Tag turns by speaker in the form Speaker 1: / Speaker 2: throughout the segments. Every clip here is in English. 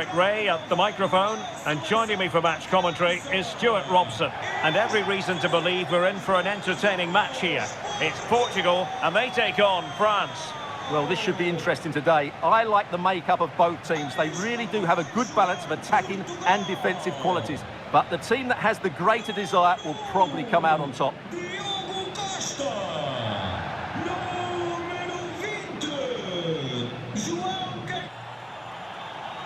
Speaker 1: Patrick Ray at the microphone, and joining me for match commentary is Stuart Robson. And every reason to believe we're in for an entertaining match here. It's Portugal, and they take on France.
Speaker 2: Well, this should be interesting today. I like the makeup of both teams. They really do have a good balance of attacking and defensive qualities. But the team that has the greater desire will probably come out on top.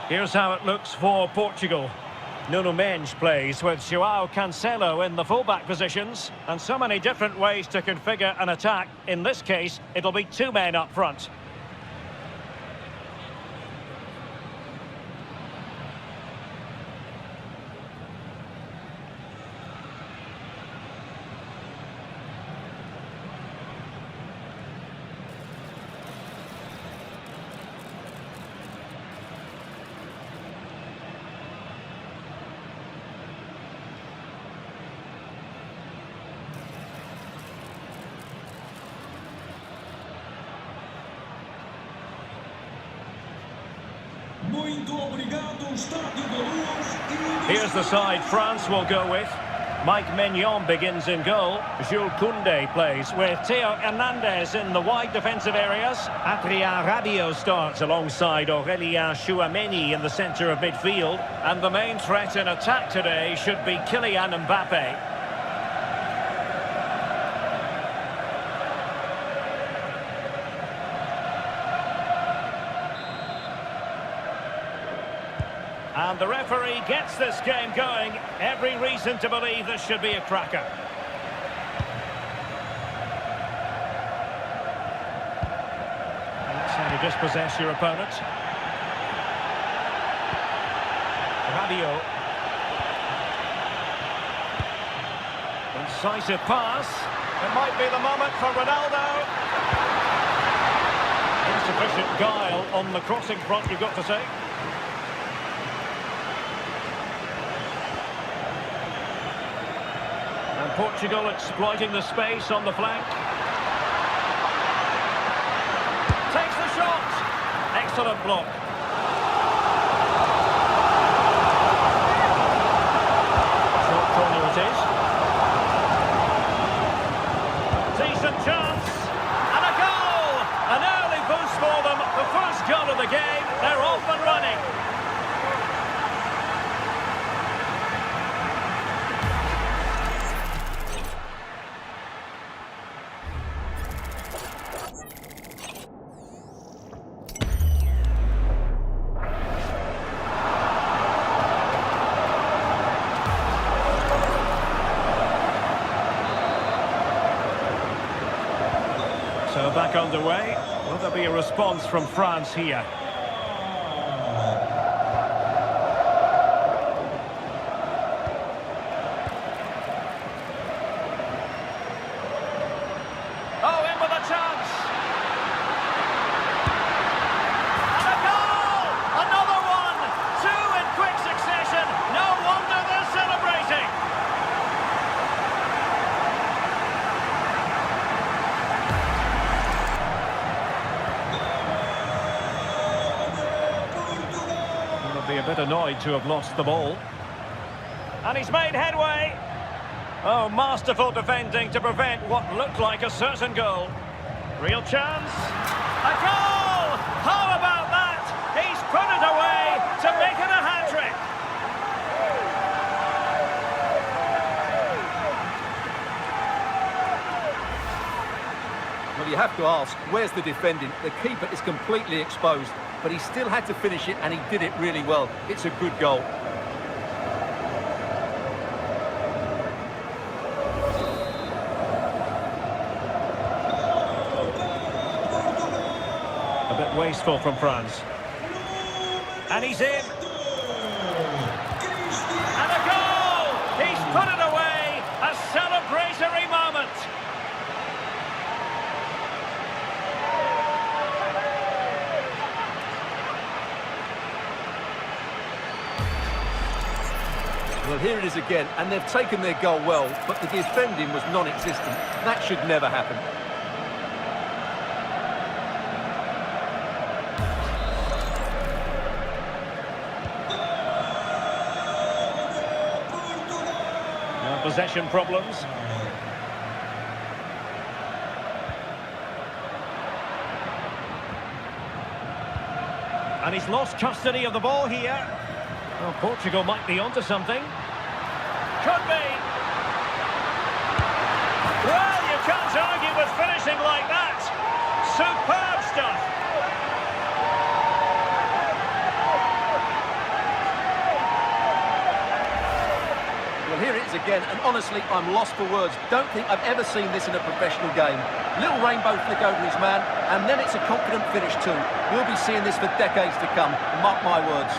Speaker 1: Here's how it looks for Portugal. Nuno Mendes plays with João Cancelo in the fullback positions, and so many different ways to configure an attack. In this case, it'll be two men up front. Here's the side France will go with. Mike Maignan begins in goal. Jules Koundé plays with Theo Hernandez in the wide defensive areas. Adrien Rabiot starts alongside Aurélien Tchouameni in the centre of midfield. And the main threat in attack today should be Kylian Mbappe. And the referee gets this game going. Every reason to believe this should be a cracker. That's how you dispossess your opponent. Rabiot. Incisive pass. It might be the moment for Ronaldo. Insufficient guile on the crossing front, you've got to say. And Portugal exploiting the space on the flank. Takes the shot. Excellent block. Short corner it is. Decent chance. And a goal! An early boost for them. The first goal of the game. They're off and running. So back underway. Will there be a response from France here? Oh, in with a chance! And a goal! Another one! Two in quick succession! No wonder they're celebrating! Be a bit annoyed to have lost the ball. And he's made headway. Oh, masterful defending to prevent what looked like a certain goal. Real chance. A goal! How about that? He's put it away to make it a hat-trick.
Speaker 2: Well, you have to ask, where's the defending? The keeper is completely exposed, but he still had to finish it, and he did it really well. It's a good goal.
Speaker 1: A bit wasteful from France. And he's in. And a goal! He's put it away! A celebratory moment!
Speaker 2: Well, here it is again, and they've taken their goal well, but the defending was non-existent. That should never happen.
Speaker 1: possession problems. And he's lost custody of the ball here. Well, Portugal might be onto something. Could be. Well, you can't argue with finishing like that. Superb stuff.
Speaker 2: Well, here it is again, and honestly, I'm lost for words. Don't think I've ever seen this in a professional game. Little rainbow flick over his man, and then it's a confident finish too. We'll be seeing this for decades to come, mark my words.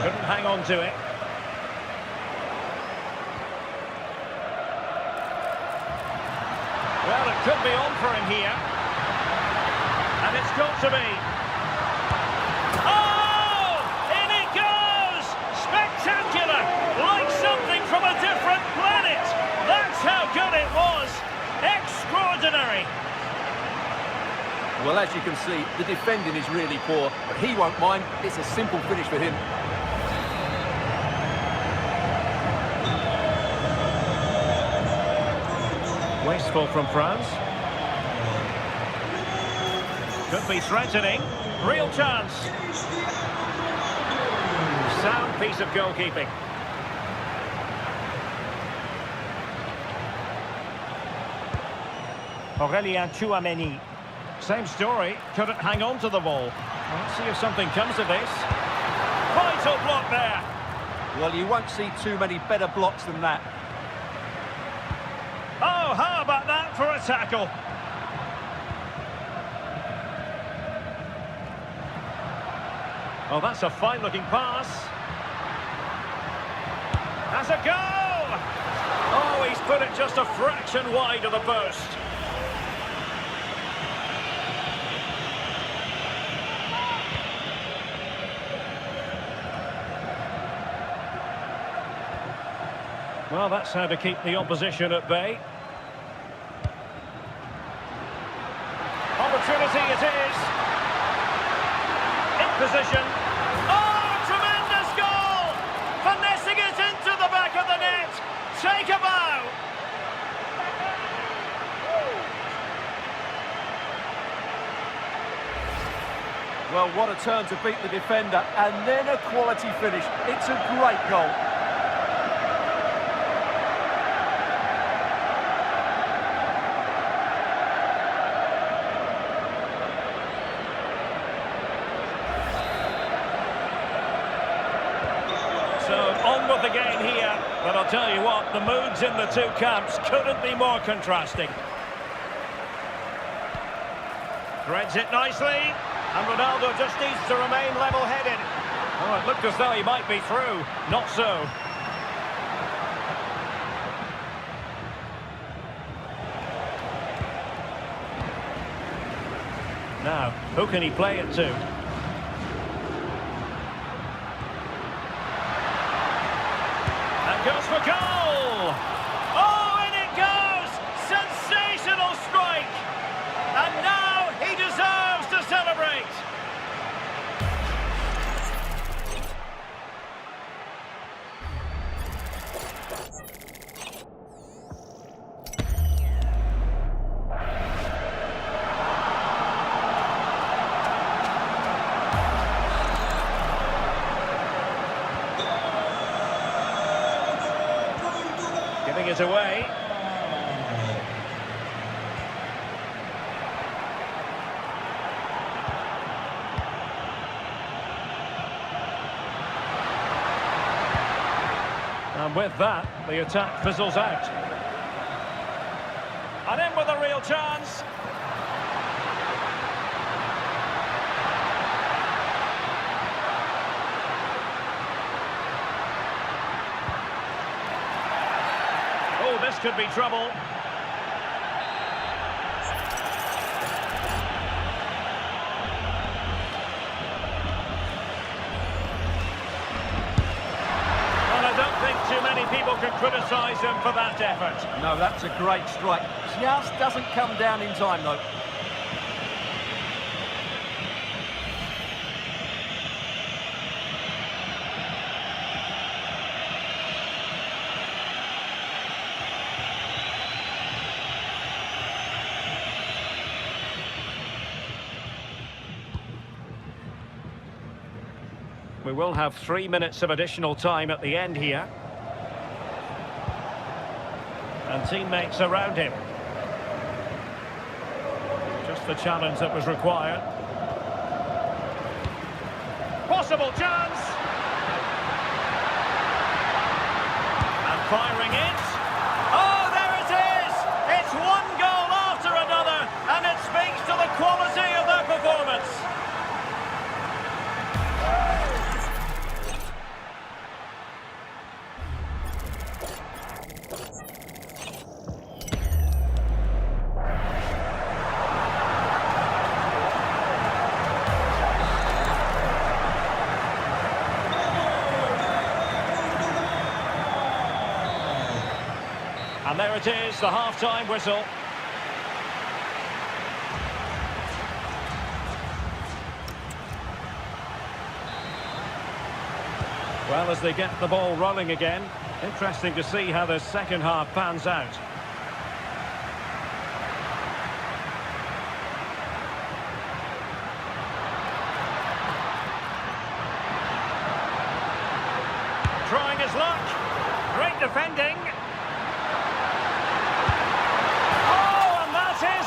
Speaker 1: Couldn't hang on to it. Well, it could be on for him here. And it's got to be. Oh! In it goes! Spectacular! Like something from a different planet! That's how good it was! Extraordinary!
Speaker 2: Well, as you can see, the defending is really poor, but he won't mind. It's a simple finish for him.
Speaker 1: Wasteful from France. Could be threatening. Real chance. Sound piece of goalkeeping. Aurélien Tchouaméni. Same story. Couldn't hang on to the ball. Let's see if something comes of this. Vital block there.
Speaker 2: Well, you won't see too many better blocks than that.
Speaker 1: Oh, how about that for a tackle? Oh, that's a fine-looking pass. That's a goal! Oh, he's put it just a fraction wide of the post. Well, that's how to keep the opposition at bay. Opportunity it is. In position. Oh, tremendous goal! Finessing it into the back of the net. Take a bow.
Speaker 2: Well, what a turn to beat the defender, and then a quality finish. It's a great goal.
Speaker 1: So, on with the game here. But I'll tell you what, the moods in the two camps couldn't be more contrasting. Threads it nicely. And Ronaldo just needs to remain level-headed. Oh, it looked as though he might be through. Not so. Now, who can he play it to? And goes for goal! Oh, in it goes! Sensational strike! And now he deserves to celebrate! Giving it away. And with that, the attack fizzles out. And in with a real chance. Oh, this could be trouble. Well, I don't think too many people can criticise him for that effort.
Speaker 2: No, that's a great strike. Just doesn't come down in time, though.
Speaker 1: We will have 3 minutes of additional time at the end here. And teammates around him. Just the challenge that was required. Possible chance! And firing it. Oh, there it is! It's one goal after another, and it speaks to the quality of their performance. And there it is, the half-time whistle. Well, as they get the ball rolling again, interesting to see how the second half pans out. Trying his luck. Great defending.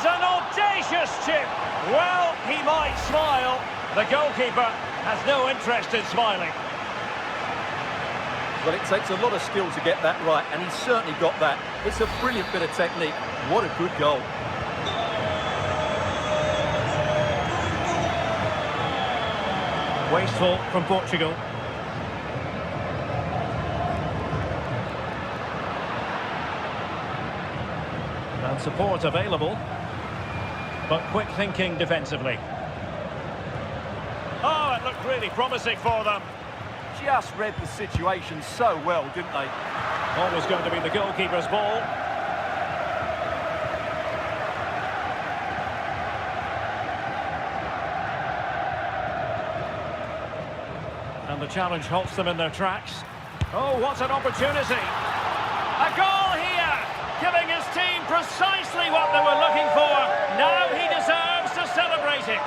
Speaker 1: An audacious chip. Well, he might smile. The goalkeeper has no interest in smiling.
Speaker 2: Well, it takes a lot of skill to get that right, and he's certainly got that. It's a brilliant bit of technique. What a good goal.
Speaker 1: Wasteful from Portugal. And support available. But quick thinking defensively. Oh, it looked really promising for them.
Speaker 2: Just read the situation so well, didn't they?
Speaker 1: Always going to be the goalkeeper's ball. And the challenge halts them in their tracks. Oh, what an opportunity. A goal here, giving his team precisely what they were looking for. Now he deserves to celebrate it.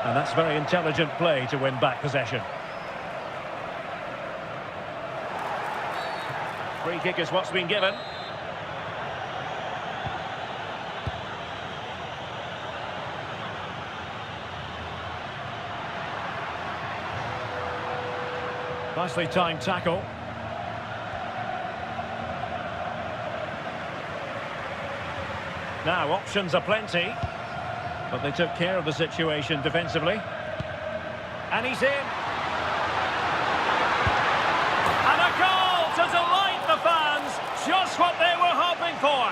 Speaker 1: And that's very intelligent play to win back possession. Free kick is what's been given. Nicely timed tackle. Now options are plenty. But they took care of the situation defensively. And he's in. And a goal to delight the fans. Just what they were hoping for.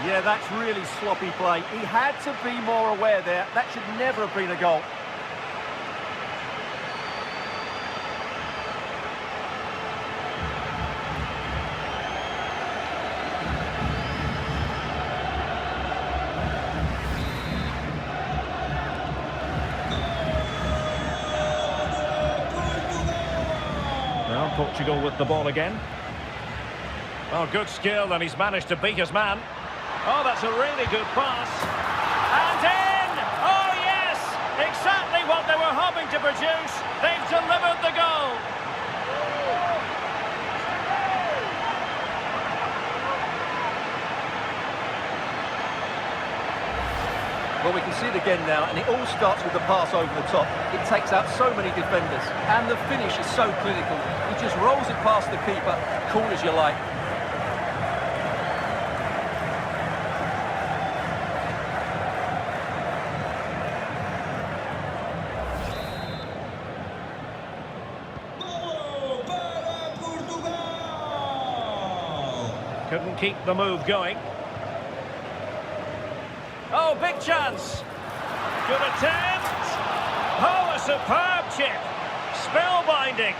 Speaker 2: Yeah, that's really sloppy play. He had to be more aware there. That should never have been a goal.
Speaker 1: Portugal with the ball again. Oh, good skill, and he's managed to beat his man. Oh, that's a really good pass. And in! Oh, yes! Exactly what they were hoping to produce. They've delivered the goal.
Speaker 2: Well, we can see it again now, and it all starts with the pass over the top. It takes out so many defenders, and the finish is so clinical. He just rolls it past the keeper, cool as you like.
Speaker 1: Couldn't keep the move going. Oh, big chance. Good attempt. Oh, a superb chip. Spellbinding.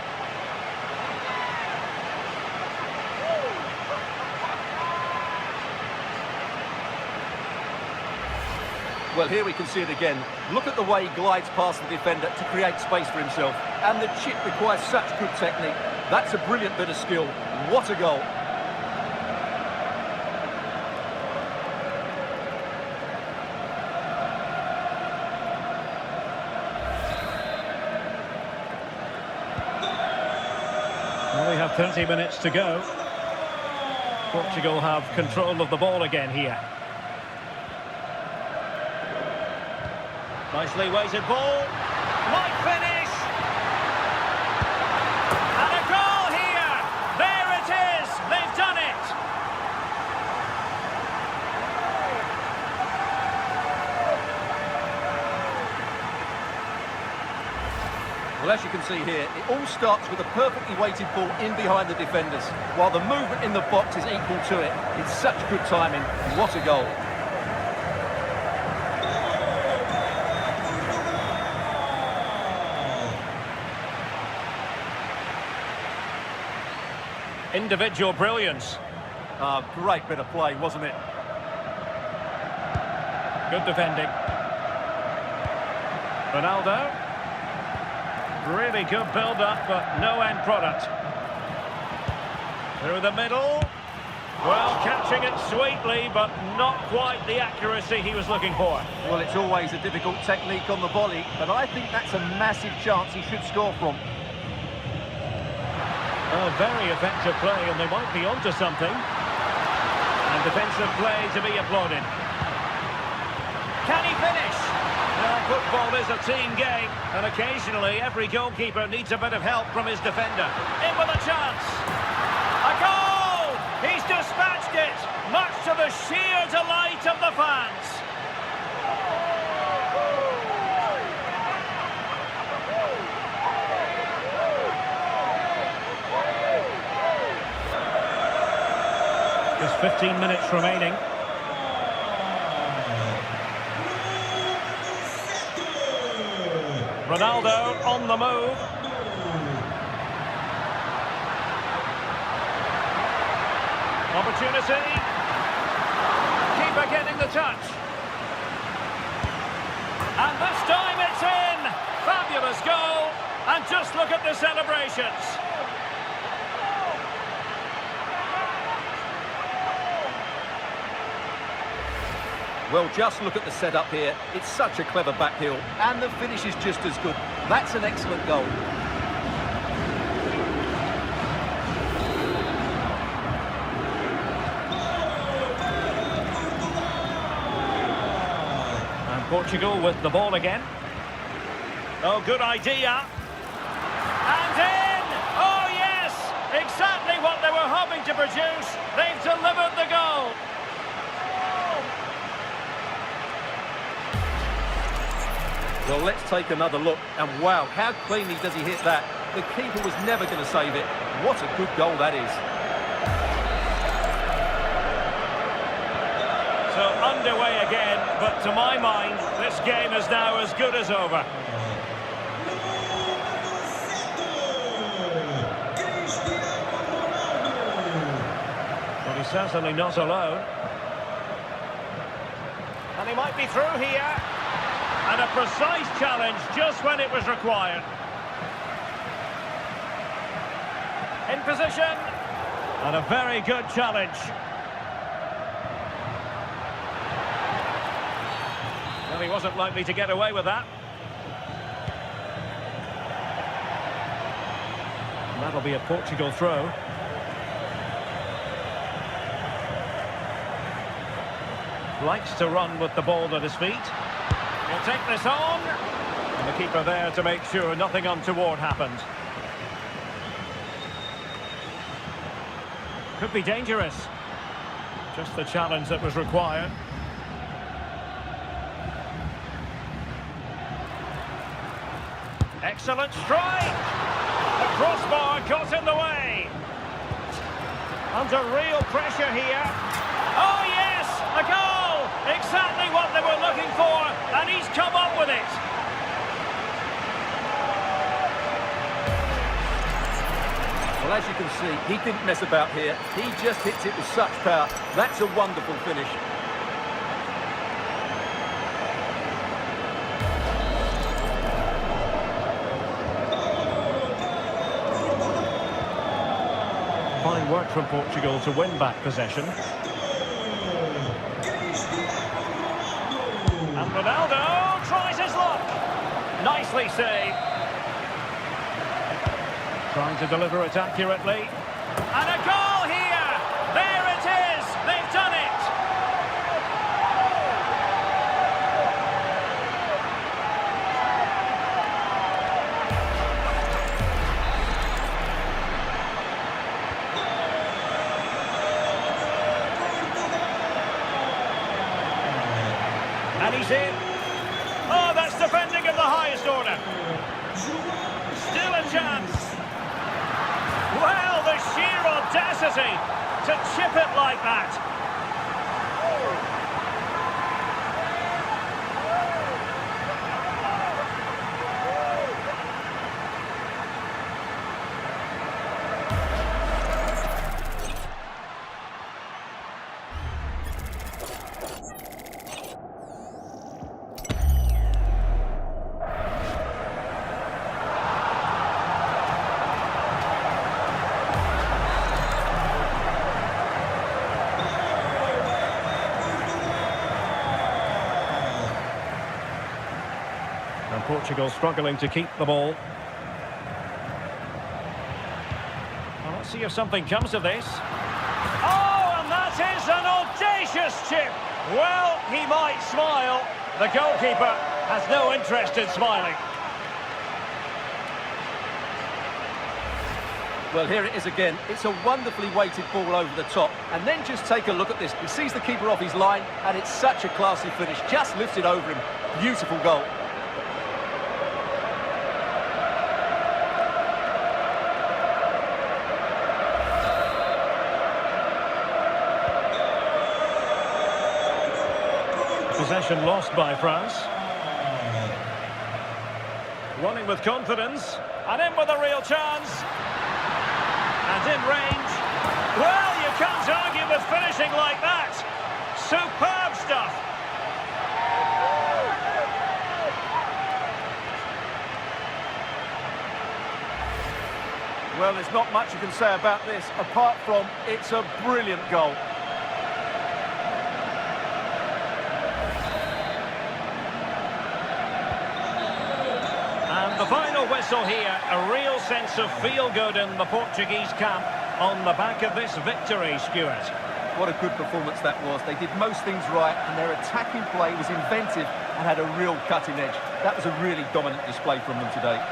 Speaker 2: Well, here we can see it again. Look at the way he glides past the defender to create space for himself. And the chip requires such good technique. That's a brilliant bit of skill. What a goal.
Speaker 1: Well, we have 30 minutes to go. Portugal have control of the ball again here. Nicely weighted ball. Might finish. And a goal here. There it is. They've done it.
Speaker 2: Well, as you can see here, it all starts with a perfectly weighted ball in behind the defenders, while the movement in the box is equal to it. It's such good timing. What a goal.
Speaker 1: Individual brilliance.
Speaker 2: Great bit of play, wasn't it?
Speaker 1: Good defending. Ronaldo. Really good build-up, but no end product. Through the middle. Well, catching it sweetly, but not quite the accuracy he was looking for.
Speaker 2: Well, it's always a difficult technique on the volley, but I think that's a massive chance he should score from.
Speaker 1: A very effective play, and they might be onto something. And defensive play to be applauded. Can he finish? Well, football is a team game, and occasionally every goalkeeper needs a bit of help from his defender. In with a chance. A goal! He's dispatched it, much to the sheer delight of the fans. There's 15 minutes remaining. Ronaldo on the move. Opportunity. Keeper getting the touch. And this time it's in. Fabulous goal. And just look at the celebrations.
Speaker 2: Well, just look at the setup here. It's such a clever backheel, and the finish is just as good. That's an excellent goal.
Speaker 1: And Portugal with the ball again. Oh, good idea. And in! Oh, yes! Exactly what they were hoping to produce. They've delivered the goal.
Speaker 2: Well, let's take another look. And wow, how cleanly does he hit that? The keeper was never going to save it. What a good goal that is.
Speaker 1: So underway again, but to my mind, this game is now as good as over. Well, he's certainly not alone. And he might be through here. And a precise challenge just when it was required. In position. And a very good challenge. Well, he wasn't likely to get away with that. And that'll be a Portugal throw. Likes to run with the ball at his feet. He'll take this on. And the keeper there to make sure nothing untoward happened. Could be dangerous. Just the challenge that was required. Excellent strike. The crossbar got in the way. Under real pressure here. Oh, yes! A goal! Exactly what they were looking for, and he's come up with it.
Speaker 2: Well, as you can see, he didn't mess about here. He just hits it with such power. That's a wonderful finish.
Speaker 1: Fine work from Portugal to win back possession. And Ronaldo tries his luck. Nicely saved. Trying to deliver it accurately. And a goal here! There it is! They've done it! And he's in. Oh, that's defending of the highest order. Still a chance. Well, the sheer audacity to chip it like that. And Portugal struggling to keep the ball. Well, let's see if something comes of this. Oh, and that is an audacious chip. Well, he might smile. The goalkeeper has no interest in smiling.
Speaker 2: Well, here it is again. It's a wonderfully weighted ball over the top. And then just take a look at this. He sees the keeper off his line, and it's such a classy finish. Just lifts it over him. Beautiful goal.
Speaker 1: Possession lost by France. Running with confidence. And in with a real chance. And in range. Well, you can't argue with finishing like that. Superb stuff.
Speaker 2: Well, there's not much you can say about this, apart from it's a brilliant goal.
Speaker 1: And the final whistle here, a real sense of feel-good in the Portuguese camp on the back of this victory, Stuart.
Speaker 2: What a good performance that was. They did most things right, and their attacking play was inventive and had a real cutting edge. That was a really dominant display from them today.